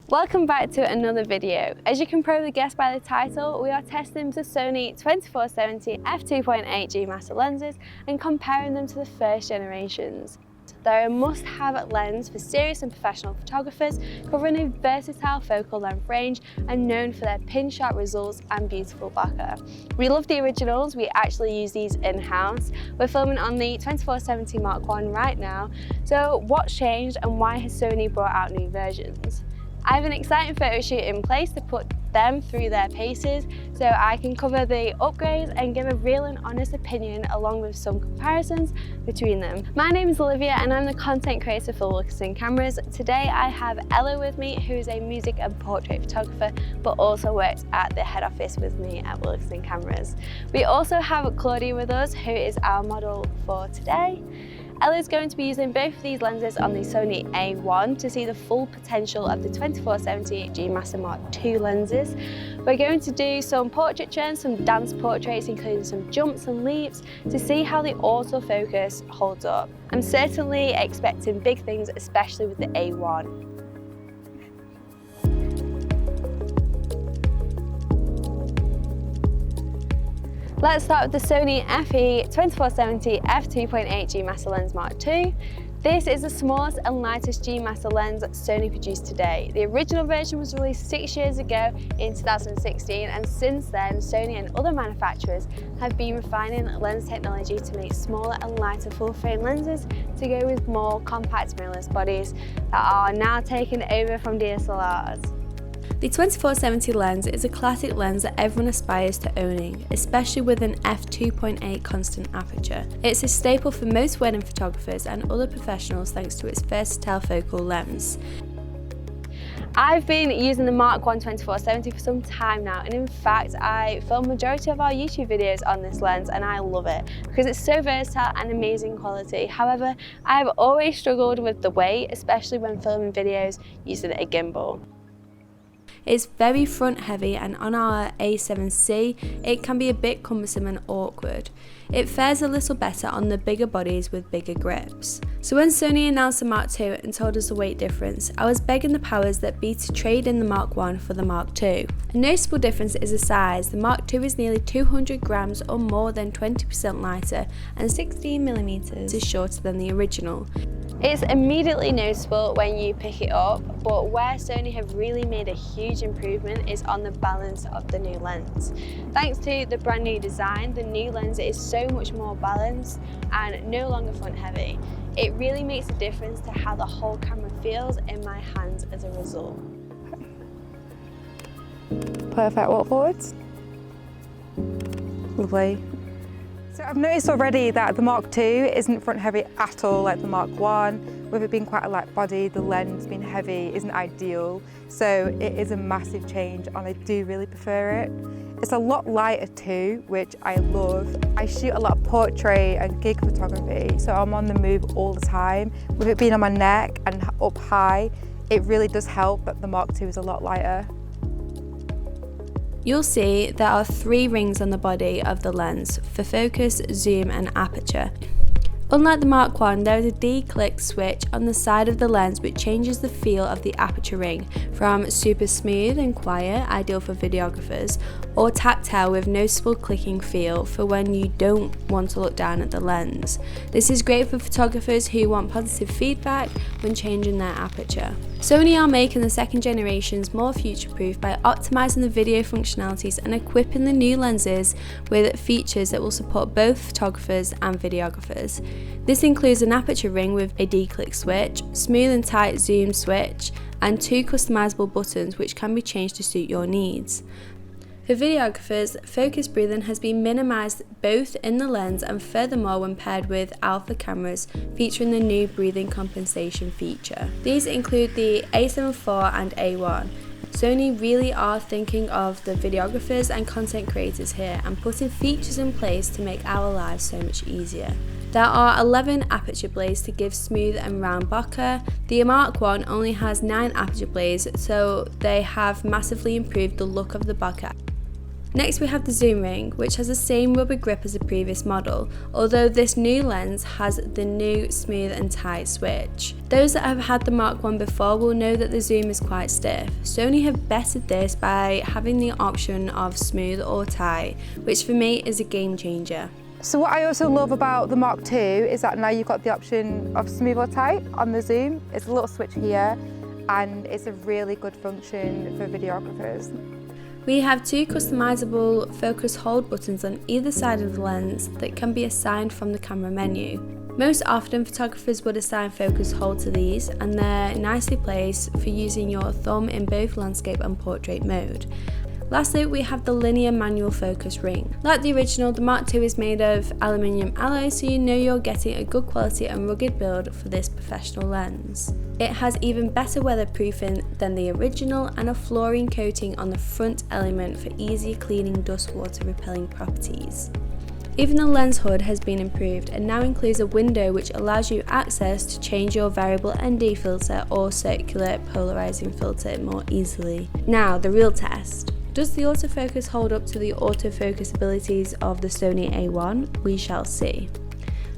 Welcome back to another video. As you can probably guess by the title, we are testing the Sony 24-70 f2.8 GM I lenses and comparing them to the first generations. They're a must-have lens for serious and professional photographers, covering a versatile focal length range and known for their pin-sharp results and beautiful bokeh. We love the originals, we actually use these in-house. We're filming on the 24-70 Mark I right now, so what's changed and why has Sony brought out new versions? I have an exciting photo shoot in place to put them through their paces so I can cover the upgrades and give a real and honest opinion along with some comparisons between them. My name is Olivia and I'm the content creator for Wilkinson Cameras. Today I have Ella with me, who is a music and portrait photographer but also works at the head office with me at Wilkinson Cameras. We also have Claudia with us, who is our model for today. Ella is going to be using both of these lenses on the Sony A1 to see the full potential of the 24-70 GM I Mark II lenses. We're going to do some portrait trends, some dance portraits, including some jumps and leaps, to see how the autofocus holds up. I'm certainly expecting big things, especially with the A1. Let's start with the Sony FE 24-70 f2.8 GM I lens Mark II. This is the smallest and lightest GM I lens Sony produced today. The original version was released 6 years ago in 2016, and since then Sony and other manufacturers have been refining lens technology to make smaller and lighter full frame lenses to go with more compact mirrorless bodies that are now taking over from DSLRs. The 24-70 lens is a classic lens that everyone aspires to owning, especially with an f2.8 constant aperture. It's a staple for most wedding photographers and other professionals thanks to its versatile focal lengths. I've been using the Mark I 24-70 for some time now, and in fact I film the majority of our YouTube videos on this lens and I love it because it's so versatile and amazing quality. However, I've always struggled with the weight, especially when filming videos using a gimbal. It's very front heavy, and on our A7C it can be a bit cumbersome and awkward. It fares a little better on the bigger bodies with bigger grips. So when Sony announced the Mark II and told us the weight difference, I was begging the powers that be to trade in the Mark I for the Mark II. A noticeable difference is the size. The Mark II is nearly 200 grams or more than 20% lighter and 16mm is shorter than the original. It's immediately noticeable when you pick it up, but where Sony have really made a huge improvement is on the balance of the new lens. Thanks to the brand new design, the new lens is so much more balanced and no longer front heavy. It really makes a difference to how the whole camera feels in my hands as a result. Perfect, walk forwards. Lovely. So I've noticed already that the Mark II isn't front heavy at all like the Mark I. With it being quite a light body, the lens being heavy isn't ideal. So it is a massive change and I do really prefer it. It's a lot lighter too, which I love. I shoot a lot of portrait and gig photography, so I'm on the move all the time. With it being on my neck and up high, it really does help that the Mark II is a lot lighter. You'll see there are 3 rings on the body of the lens for focus, zoom and aperture. Unlike the Mark I, there is a D-click switch on the side of the lens which changes the feel of the aperture ring from super smooth and quiet, ideal for videographers, or tactile with noticeable clicking feel for when you don't want to look down at the lens. This is great for photographers who want positive feedback when changing their aperture. Sony are making the second generations more future-proof by optimizing the video functionalities and equipping the new lenses with features that will support both photographers and videographers. This includes an aperture ring with a D-click switch, smooth and tight zoom switch, and 2 customizable buttons which can be changed to suit your needs. For videographers, focus breathing has been minimized both in the lens and furthermore when paired with alpha cameras featuring the new breathing compensation feature. These include the A7 IV and A1. Sony really are thinking of the videographers and content creators here and putting features in place to make our lives so much easier. There are 11 aperture blades to give smooth and round bokeh. The Mark I only has 9 aperture blades, so they have massively improved the look of the bokeh. Next we have the zoom ring, which has the same rubber grip as the previous model, although this new lens has the new smooth and tight switch. Those that have had the Mark I before will know that the zoom is quite stiff. Sony have bettered this by having the option of smooth or tight, which for me is a game changer. So what I also love about the Mark II is that now you've got the option of smooth or tight on the zoom. It's a little switch here and it's a really good function for videographers. We have two customizable focus hold buttons on either side of the lens that can be assigned from the camera menu. Most often photographers would assign focus hold to these, and they're nicely placed for using your thumb in both landscape and portrait mode. Lastly, we have the linear manual focus ring. Like the original, the Mark II is made of aluminium alloy, so you know you're getting a good quality and rugged build for this professional lens. It has even better weatherproofing than the original and a fluorine coating on the front element for easier cleaning, dust, water repelling properties. Even the lens hood has been improved and now includes a window which allows you access to change your variable ND filter or circular polarizing filter more easily. Now, the real test. Does the autofocus hold up to the autofocus abilities of the Sony A1? We shall see.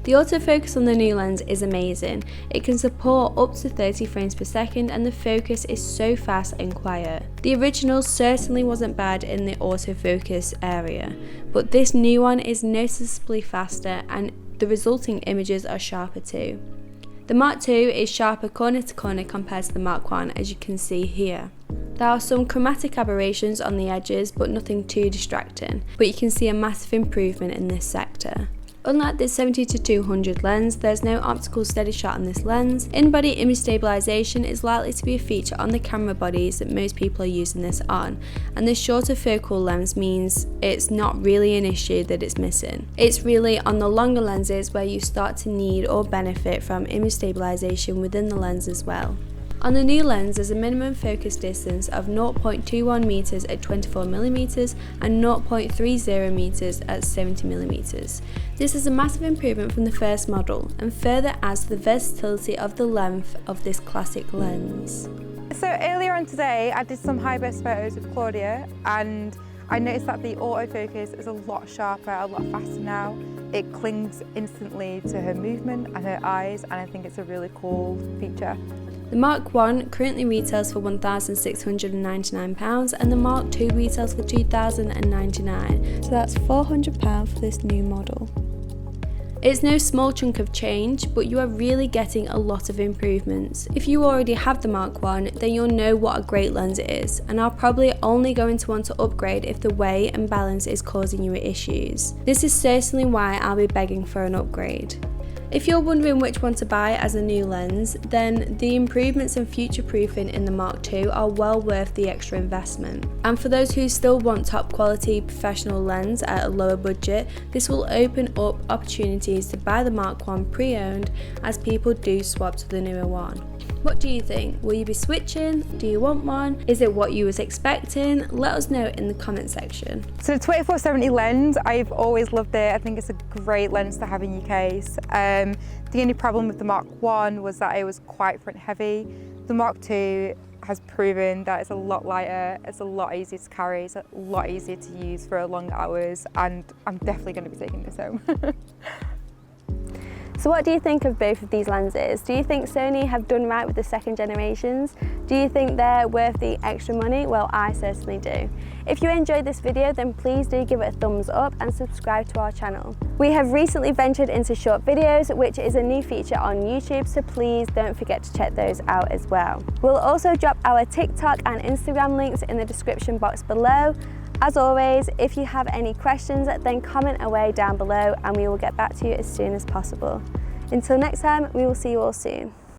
The autofocus on the new lens is amazing. It can support up to 30 frames per second and the focus is so fast and quiet. The original certainly wasn't bad in the autofocus area, but this new one is noticeably faster and the resulting images are sharper too. The Mark II is sharper corner to corner compared to the Mark I, as you can see here. There are some chromatic aberrations on the edges, but nothing too distracting, but you can see a massive improvement in this sector. Unlike the 70-200 lens, there's no optical steady shot on this lens. In-body image stabilization is likely to be a feature on the camera bodies that most people are using this on, and the shorter focal length means it's not really an issue that it's missing. It's really on the longer lenses where you start to need or benefit from image stabilization within the lens as well. On the new lens, there's a minimum focus distance of 0.21 meters at 24mm and 0.30 meters at 70mm. This is a massive improvement from the first model and further adds to the versatility of the length of this classic lens. So earlier on today, I did some high-burst photos with Claudia and I noticed that the autofocus is a lot sharper, a lot faster now. It clings instantly to her movement and her eyes, and I think it's a really cool feature. The Mark I currently retails for £1,699 and the Mark II retails for £2,099, so that's £400 for this new model. It's no small chunk of change, but you are really getting a lot of improvements. If you already have the Mark I, then you'll know what a great lens it is, and are probably only going to want to upgrade if the weight and balance is causing you issues. This is certainly why I'll be begging for an upgrade. If you're wondering which one to buy as a new lens, then the improvements and future-proofing in the Mark II are well worth the extra investment. And for those who still want top quality professional lens at a lower budget, this will open up opportunities to buy the Mark I pre-owned as people do swap to the newer one. What do you think? Will you be switching? Do you want one? Is it what you was expecting? Let us know in the comment section. So the 24-70 lens, I've always loved it. I think it's a great lens to have in your case. The only problem with the Mark I was that it was quite front heavy. The Mark II has proven that it's a lot lighter, it's a lot easier to carry, it's a lot easier to use for long hours, and I'm definitely going to be taking this home. So what do you think of both of these lenses? Do you think Sony have done right with the second generations? Do you think they're worth the extra money? Well, I certainly do. If you enjoyed this video, then please do give it a thumbs up and subscribe to our channel. We have recently ventured into short videos, which is a new feature on YouTube, so please don't forget to check those out as well. We'll also drop our TikTok and Instagram links in the description box below. As always, if you have any questions, then comment away down below and we will get back to you as soon as possible. Until next time, we will see you all soon.